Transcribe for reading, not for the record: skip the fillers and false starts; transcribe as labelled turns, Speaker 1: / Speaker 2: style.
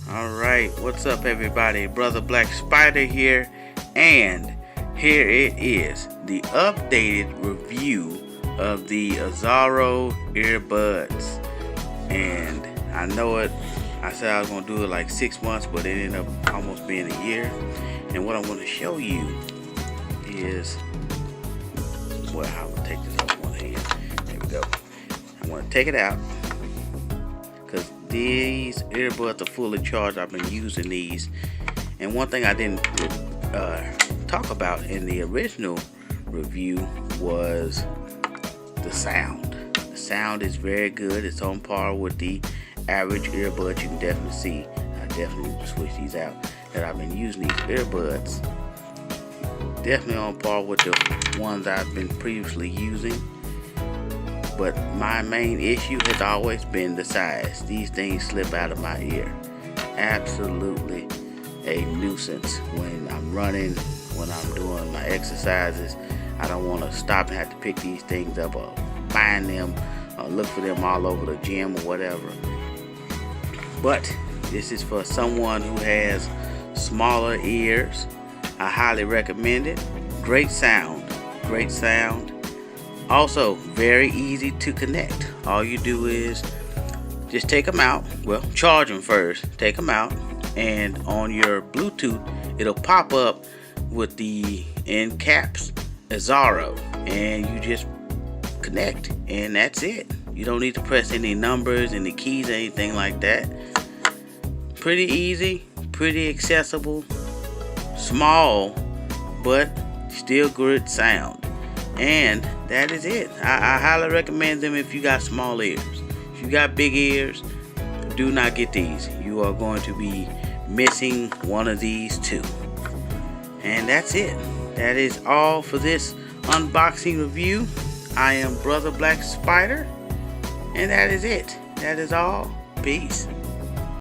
Speaker 1: Alright, what's up everybody? Brother Black Spider here, and here it is, the updated review of the Azzaro earbuds. And I know it, I said I was going to do it like 6 months, but it ended up almost being a year. And what I'm going to show you is, well, I'm going to take this off one hand. There we go. I'm going to take it out, because these earbuds are fully charged. I've been using these, and one thing I didn't talk about in the original review was the sound. The sound is very good. It's on par with the average earbuds. You can definitely see. I definitely switch these out. That I've been using these earbuds. Definitely on par with the ones I've been previously using. But my main issue has always been the size. These things slip out of my ear. Absolutely a nuisance when I'm running, when I'm doing my exercises. I don't want to stop and have to pick these things up or find them or look for them all over the gym or whatever. But this is for someone who has smaller ears. I highly recommend it. Great sound. Great sound. Also, very easy to connect. All you do is just take them out. Well, charge them first. Take them out, and on your Bluetooth, it'll pop up with the end caps Azzaro, and you just connect, and that's it. You don't need to press any numbers, any keys, anything like that. Pretty easy, pretty accessible, small, but still good sound. And that is it. I highly recommend them if you got small ears. If you got big ears, do not get these. You are going to be missing one of these two. And that's it. That is all for this unboxing review. I am Brother Black Spider, and that is it. That is all. Peace.